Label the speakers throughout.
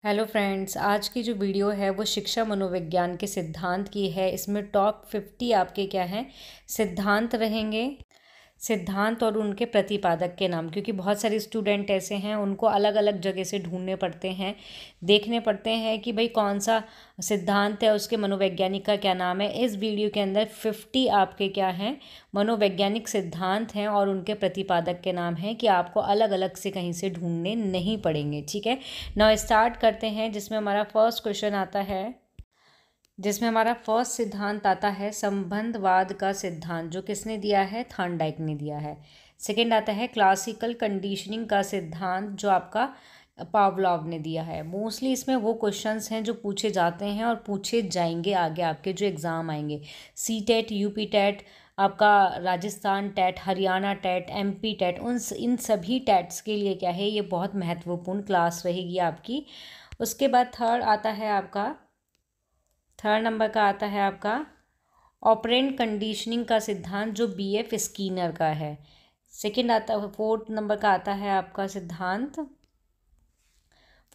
Speaker 1: Hello friends, आज की जो वीडियो है वो शिक्षा मनोविज्ञान के सिद्धांत की है। इसमें टॉप 50 आपके क्या हैं सिद्धांत रहेंगे। सिद्धांत और उनके प्रतिपादक के नाम, क्योंकि बहुत सारे स्टूडेंट ऐसे हैं उनको अलग अलग जगह से ढूंढने पड़ते हैं, देखने पड़ते हैं कि भाई कौन सा सिद्धांत है, उसके मनोवैज्ञानिक का क्या नाम है। इस वीडियो के अंदर 50 आपके क्या हैं मनोवैज्ञानिक सिद्धांत हैं और उनके प्रतिपादक के नाम हैं कि आपको अलग अलग से कहीं से ढूंढने नहीं पड़ेंगे। ठीक है, नाउ स्टार्ट करते हैं। जिसमें हमारा फर्स्ट सिद्धांत आता है संबंधवाद का सिद्धांत, जो किसने दिया है, थॉर्नडाइक ने दिया है। सेकंड आता है क्लासिकल कंडीशनिंग का सिद्धांत, जो आपका पावलोव ने दिया है। मोस्टली इसमें वो क्वेश्चंस हैं जो पूछे जाते हैं और पूछे जाएंगे आगे आपके जो एग्ज़ाम आएंगे। सी टेट, यूपी टेट, आपका Rajasthan TET, Haryana TET, MP TET, इन सभी टेट्स के लिए क्या है, ये बहुत महत्वपूर्ण क्लास रहेगी आपकी। उसके बाद थर्ड नंबर का आता है आपका ऑपरेंट कंडीशनिंग का सिद्धांत, जो बीएफ स्कीनर का है। फोर्थ नंबर का आता है आपका सिद्धांत,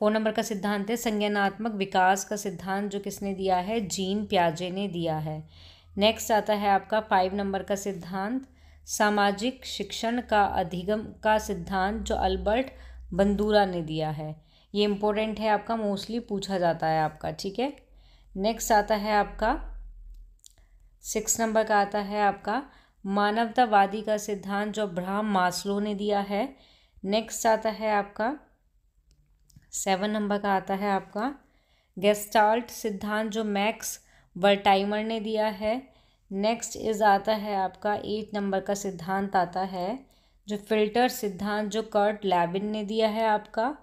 Speaker 1: 4 नंबर का सिद्धांत है संज्ञानात्मक विकास का सिद्धांत, जो किसने दिया है, जीन पियाजे ने दिया है। नेक्स्ट आता है आपका 5 नंबर का सिद्धांत सामाजिक शिक्षण का अधिगम का सिद्धांत, जो अल्बर्ट बंदूरा ने दिया है। ये इम्पोर्टेंट है आपका, मोस्टली पूछा जाता है आपका। ठीक है, नेक्स्ट आता है आपका 6 नंबर का आता है आपका मानवतावादी का सिद्धांत, जो अब्राहम मास्लो ने दिया है। नेक्स्ट आता है आपका 7 नंबर का आता है आपका गेस्टाल्ट सिद्धांत, जो मैक्स वर्टाइमर ने दिया है। नेक्स्ट आता है आपका 8 नंबर का सिद्धांत आता है जो फिल्टर सिद्धांत, जो कर्ट लैबिन ने दिया है आपका।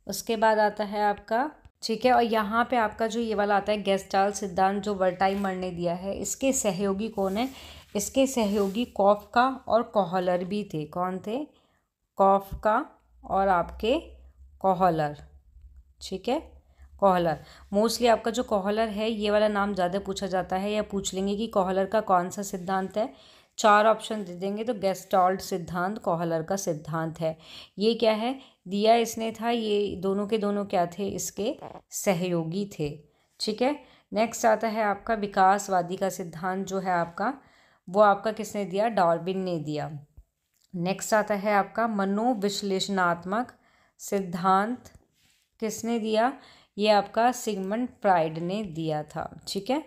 Speaker 1: उसके बाद आता है आपका, ठीक है, और यहाँ पे आपका जो ये वाला आता है गेस्टाल्ट सिद्धांत, जो वर्टाइमर ने दिया है। इसके सहयोगी कौन है, इसके सहयोगी कॉफका और कोहलर भी थे। कौन थे, कॉफका और आपके कोहलर। ठीक है, कोहलर। मोस्टली आपका जो कोहलर है, ये वाला नाम ज़्यादा पूछा जाता है, या पूछ लेंगे कि कोहलर का कौन सा सिद्धांत है। 4 ऑप्शन दे देंगे तो गेस्टाल्ट सिद्धांत कोहलर का सिद्धांत है। ये क्या है, दिया इसने था, ये दोनों के दोनों क्या थे, इसके सहयोगी थे। ठीक है, नेक्स्ट आता है आपका विकासवादी का सिद्धांत, जो है आपका वो आपका किसने दिया, डार्विन ने दिया। नेक्स्ट आता है आपका मनोविश्लेषणात्मक सिद्धांत, किसने दिया, ये आपका सिगमंड फ्राइड ने दिया था। ठीक है,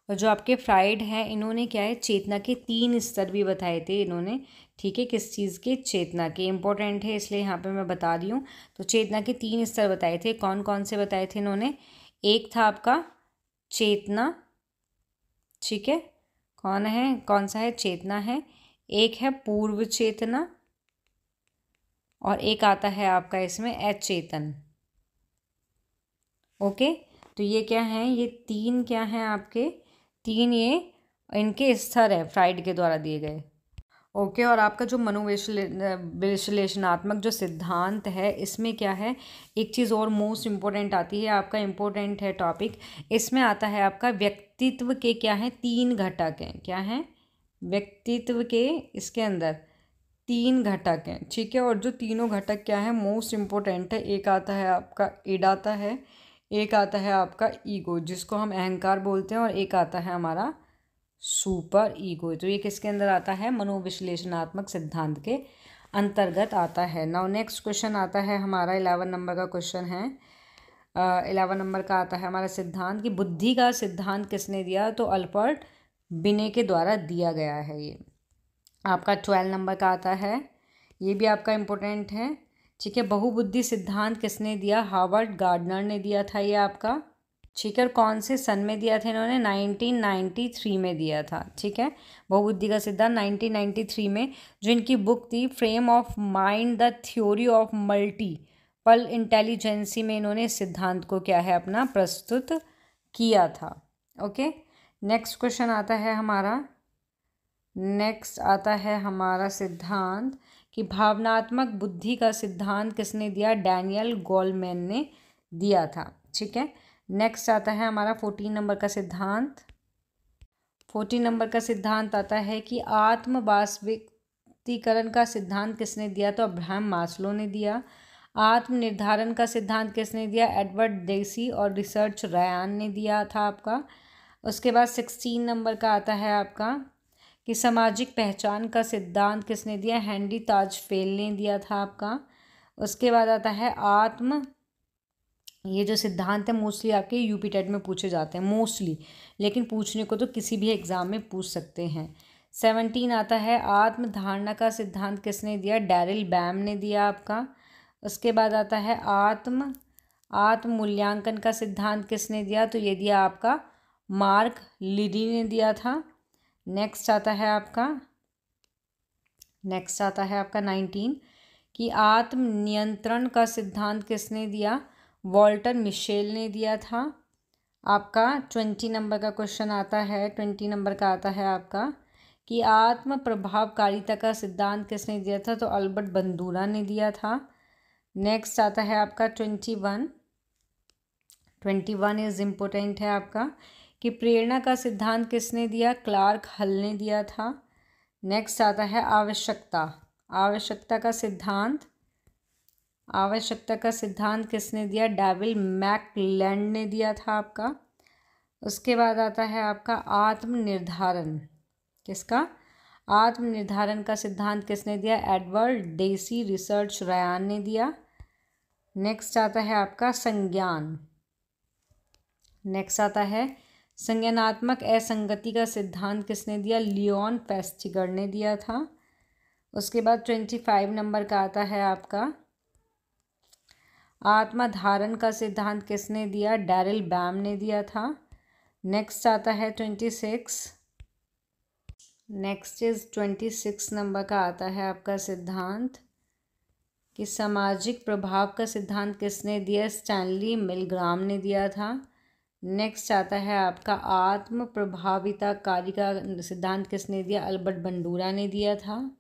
Speaker 1: और जो आपके फ्राइड हैं, इन्होंने क्या है, चेतना के 3 स्तर भी बताए थे इन्होंने। ठीक है, किस चीज़ के, चेतना के। इंपॉर्टेंट है इसलिए यहाँ पे मैं बता रही हूँ। तो चेतना के 3 स्तर बताए थे। कौन कौन से बताए थे इन्होंने, एक था आपका चेतना। ठीक है, कौन सा है, चेतना है। एक है पूर्व चेतना, और एक आता है आपका इसमें अचेतन। ओके, तो ये क्या हैं, ये 3 क्या हैं आपके, 3 ये इनके स्तर है फ्राइड के द्वारा दिए गए। ओके, और आपका जो विश्लेषणात्मक जो सिद्धांत है, इसमें क्या है, एक चीज़ और मोस्ट इम्पोर्टेंट आती है आपका, इम्पोर्टेंट है टॉपिक। इसमें आता है आपका व्यक्तित्व के क्या है, 3 घटक हैं। क्या हैं, व्यक्तित्व के इसके अंदर 3 घटक हैं। ठीक है, और जो तीनों घटक क्या है, मोस्ट इम्पोर्टेंट है। एक आता है आपका इड आता है, एक आता है आपका ईगो, जिसको हम अहंकार बोलते हैं, और एक आता है हमारा सुपर ईगो। तो ये किसके अंदर आता है, मनोविश्लेषणात्मक सिद्धांत के अंतर्गत आता है। नाउ नेक्स्ट क्वेश्चन आता है हमारा 11 नंबर का क्वेश्चन है। 11 नंबर का आता है हमारा सिद्धांत कि बुद्धि का सिद्धांत किसने दिया, तो अल्बर्ट बिने के द्वारा दिया गया है। ये आपका 12 नंबर का आता है, ये भी आपका इम्पोर्टेंट है। ठीक है, बहुबुद्धि सिद्धांत किसने दिया, हार्वर्ड गार्डनर ने दिया था ये आपका। ठीक है, कौन से सन में दिया था इन्होंने, 1993 में दिया था। ठीक है, बहुबुद्धि का सिद्धांत 1993 में। जो इनकी बुक थी frame of mind the theory of multiple intelligences में इन्होंने इस सिद्धांत को क्या है अपना प्रस्तुत किया था। ओके, नेक्स्ट क्वेश्चन आता है हमारा, नेक्स्ट आता है हमारा सिद्धांत कि भावनात्मक बुद्धि का सिद्धांत किसने दिया, डैनियल गोलमैन ने दिया था। ठीक है, नेक्स्ट आता है हमारा 14 नंबर का सिद्धांत। 14 नंबर का सिद्धांत आता है कि आत्म वास्तविकरण का सिद्धांत किसने दिया, तो अब्राहम मास्लो ने दिया। आत्मनिर्धारण का सिद्धांत किसने दिया? एडवर्ड डेसी और रिसर्च रयान ने दिया था आपका। उसके बाद 16 नंबर का आता है आपका कि सामाजिक पहचान का सिद्धांत किसने दिया? हेनरी ताजफेल ने दिया था आपका। उसके बाद आता है ये जो सिद्धांत है मोस्टली आपके यूपी टेट में पूछे जाते हैं मोस्टली, लेकिन पूछने को तो किसी भी एग्ज़ाम में पूछ सकते हैं। 17 आता है आत्मधारणा का सिद्धांत किसने दिया? डैरिल बैम ने दिया आपका। उसके बाद आता है आत्म मूल्यांकन का सिद्धांत किसने दिया? तो ये दिया आपका मार्क लीडी ने दिया था। नेक्स्ट आता है आपका 19 कि आत्म नियंत्रण का सिद्धांत किसने दिया? वॉल्टर मिशेल ने दिया था आपका। 20 नंबर का क्वेश्चन आता है, 20 नंबर का आता है आपका कि आत्म प्रभावकारिता का सिद्धांत किसने दिया था? तो अल्बर्ट बंदूरा ने दिया था। नेक्स्ट आता है आपका 21 इज इम्पोर्टेंट है आपका कि प्रेरणा का सिद्धांत किसने दिया? क्लार्क हल ने दिया था। नेक्स्ट आता है आवश्यकता का सिद्धांत किसने दिया? डेविड मैकलेलैंड ने दिया था आपका। उसके बाद आता है आपका आत्मनिर्धारण का सिद्धांत किसने दिया? एडवर्ड डेसी रिसर्च रयान ने दिया। नेक्स्ट आता है आपका संज्ञानात्मक असंगति का सिद्धांत किसने दिया? लियोन फेस्टिगर ने दिया था। उसके बाद 25 नंबर का आता है आपका आत्मधारण का सिद्धांत किसने दिया? डैरिल बैम ने दिया था। नेक्स्ट आता है 26 नंबर का आता है आपका सिद्धांत कि सामाजिक प्रभाव का सिद्धांत किसने दिया? स्टैनली मिलग्राम ने दिया था। नेक्स्ट आता है आपका आत्म प्रभाविताकारी का सिद्धांत किसने दिया? अल्बर्ट बंडूरा ने दिया था।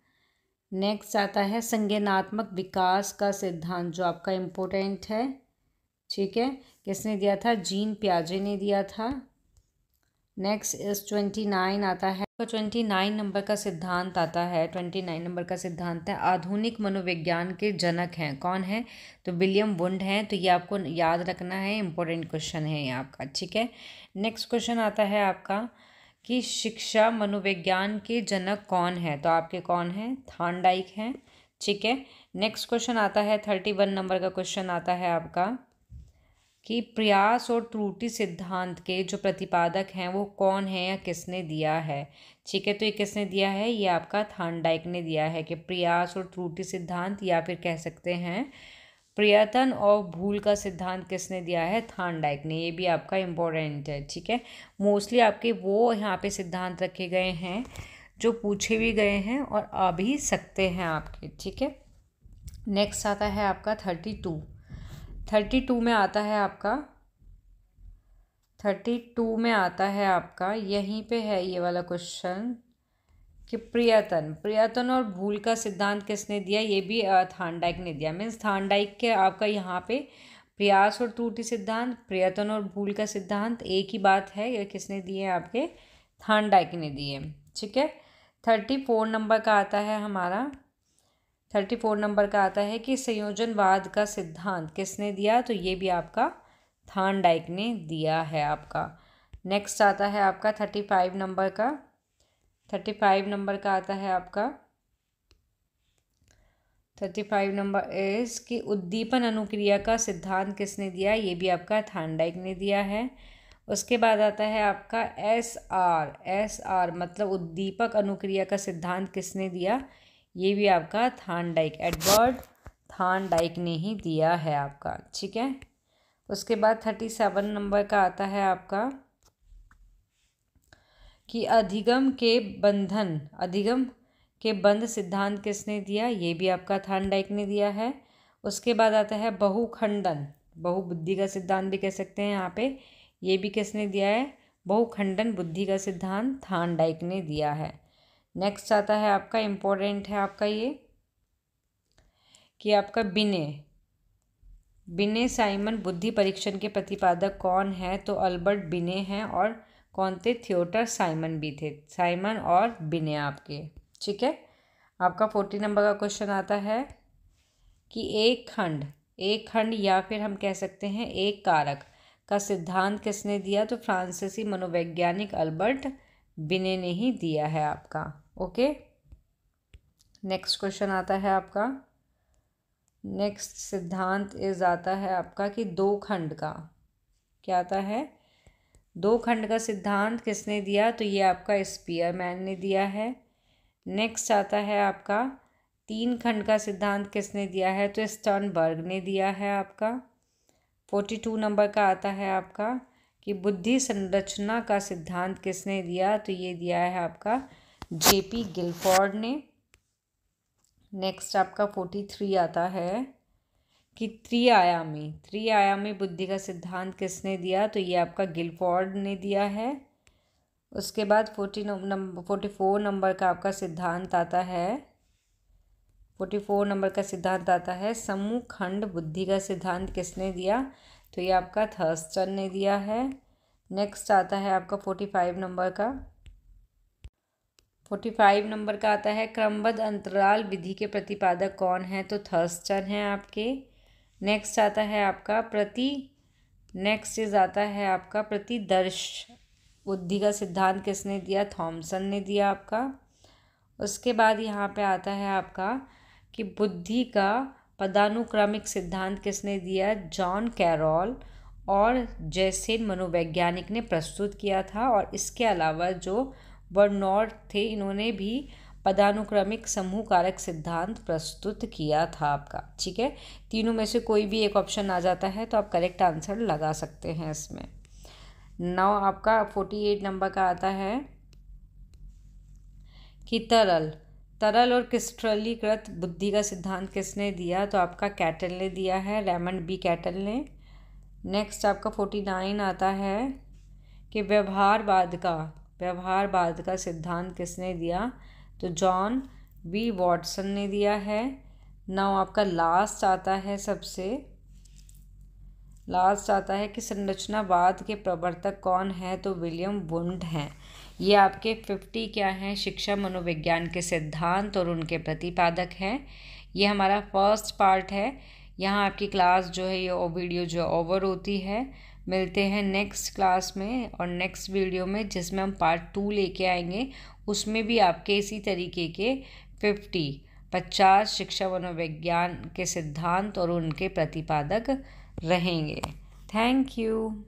Speaker 1: नेक्स्ट आता है संज्ञानात्मक विकास का सिद्धांत जो आपका इम्पोर्टेंट है, ठीक है, किसने दिया था? जीन पियाजे ने दिया था। नेक्स्ट इज 29 आता है, 29 नंबर का सिद्धांत आता है। 29 नंबर का सिद्धांत है आधुनिक मनोविज्ञान के जनक हैं। कौन है? तो विलियम वुंड हैं। तो ये आपको याद रखना है, इम्पोर्टेंट क्वेश्चन है ये आपका, ठीक है। नेक्स्ट क्वेश्चन आता है आपका कि शिक्षा मनोविज्ञान के जनक कौन है? तो आपके कौन हैं? थॉर्नडाइक हैं, ठीक है। नेक्स्ट क्वेश्चन आता है 31 नंबर का क्वेश्चन आता है आपका कि प्रयास और त्रुटि सिद्धांत के जो प्रतिपादक हैं वो कौन है या किसने दिया है, ठीक है। तो ये किसने दिया है? ये आपका थॉर्नडाइक ने दिया है कि प्रयास और त्रुटि सिद्धांत, या फिर कह सकते हैं प्रयत्न और भूल का सिद्धांत किसने दिया है? थॉर्नडाइक ने। ये भी आपका इम्पोर्टेंट है, ठीक है। मोस्टली आपके वो यहाँ पे सिद्धांत रखे गए हैं जो पूछे भी गए हैं और आ भी सकते हैं आपके, ठीक है। नेक्स्ट आता है आपका 32 में आता है आपका यहीं पे है ये वाला क्वेश्चन कि प्रयत्न और भूल का सिद्धांत किसने दिया? ये भी थॉर्नडाइक ने दिया। मीन्स थॉर्नडाइक के आपका यहाँ पे प्रयास और त्रुटि सिद्धांत, प्रयत्न और भूल का सिद्धांत एक ही बात है। ये किसने दिए? आपके थॉर्नडाइक ने दिए, ठीक है। 34 नंबर का आता है कि संयोजनवाद का सिद्धांत किसने दिया? तो ये भी आपका थॉर्नडाइक ने दिया है आपका। नेक्स्ट आता है आपका 35 नंबर का आता है आपका 35 नंबर इज कि उद्दीपन अनुक्रिया का सिद्धांत किसने दिया? ये भी आपका थॉर्नडाइक ने दिया है। उसके बाद आता है आपका एस आर मतलब उद्दीपक अनुक्रिया का सिद्धांत किसने दिया? ये भी आपका थॉर्नडाइक, एडवर्ड थॉर्नडाइक ने ही दिया है आपका, ठीक है। उसके बाद 37 नंबर का आता है आपका कि अधिगम के बंध सिद्धांत किसने दिया? ये भी आपका थॉर्नडाइक ने दिया है। उसके बाद आता है बहुबुद्धि का सिद्धांत भी कह सकते हैं यहाँ पे, ये भी किसने दिया है? बहुखंडन बुद्धि का सिद्धांत थॉर्नडाइक ने दिया है। नेक्स्ट आता है आपका इम्पोर्टेंट है आपका ये कि आपका बिने साइमन बुद्धि परीक्षण के प्रतिपादक कौन है? तो अल्बर्ट बिने हैं। और कौन थे? थियोडर साइमन भी थे। साइमन और बिने आपके, ठीक है। आपका 40 नंबर का क्वेश्चन आता है कि एक खंड एक खंड या फिर हम कह सकते हैं एक कारक का सिद्धांत किसने दिया? तो फ्रांसीसी मनोवैज्ञानिक अल्बर्ट बिने ने ही दिया है आपका। ओके, नेक्स्ट क्वेश्चन आता है आपका। नेक्स्ट सिद्धांत इज आता है आपका कि दो खंड का, क्या आता है? दो खंड का सिद्धांत किसने दिया? तो ये आपका स्पीयरमैन ने दिया है। नेक्स्ट आता है आपका तीन खंड का सिद्धांत किसने दिया है? तो स्टर्नबर्ग ने दिया है आपका। 42 नंबर का आता है आपका कि बुद्धि संरचना का सिद्धांत किसने दिया? तो ये दिया है आपका जेपी गिलफोर्ड ने। नेक्स्ट आपका 43 आता है कि त्रिआयामी बुद्धि का सिद्धांत किसने दिया? तो ये आपका गिलफोर्ड ने दिया है। उसके बाद 44 नंबर का आपका सिद्धांत आता है, 44 नंबर का सिद्धांत आता है समूह खंड बुद्धि का सिद्धांत किसने दिया? तो ये आपका थर्स्टन ने दिया है। नेक्स्ट आता है आपका 45 नंबर का, 45 नंबर का आता है क्रमबद्ध अंतराल विधि के प्रतिपादक कौन है? तो थर्स्टन है आपके। नेक्स्ट आता है आपका प्रतिदर्श बुद्धि का सिद्धांत किसने दिया? थॉमसन ने दिया आपका। उसके बाद यहाँ पे आता है आपका कि बुद्धि का पदानुक्रमिक सिद्धांत किसने दिया? जॉन कैरॉल और जैसेन मनोवैज्ञानिक ने प्रस्तुत किया था। और इसके अलावा जो बर्नौर थे, इन्होंने भी पदानुक्रमिक समूह कारक सिद्धांत प्रस्तुत किया था आपका। ठीक है, तीनों में से कोई भी एक ऑप्शन आ जाता है तो आप करेक्ट आंसर लगा सकते हैं इसमें। नाउ आपका 48 नंबर का आता है कि तरल और क्रिस्टलीकृत बुद्धि का सिद्धांत किसने दिया? तो आपका कैटल ने दिया है, रेमंड बी कैटल ने। नेक्स्ट आपका 49 आता है कि व्यवहारवाद का सिद्धांत किसने दिया? तो जॉन बी वॉटसन ने दिया है। नाउ आपका लास्ट आता है कि संरचनावाद के प्रवर्तक कौन है? तो विलियम वुंड हैं। ये आपके 50 क्या हैं? शिक्षा मनोविज्ञान के सिद्धांत और उनके प्रतिपादक हैं। ये हमारा फर्स्ट पार्ट है। यहाँ आपकी क्लास जो है ये वीडियो जो ओवर होती है। मिलते हैं नेक्स्ट क्लास में और नेक्स्ट वीडियो में, जिसमें हम पार्ट 2 लेके आएंगे। उसमें भी आपके इसी तरीके के 50 शिक्षा मनोविज्ञान के सिद्धांत और उनके प्रतिपादक रहेंगे। Thank you.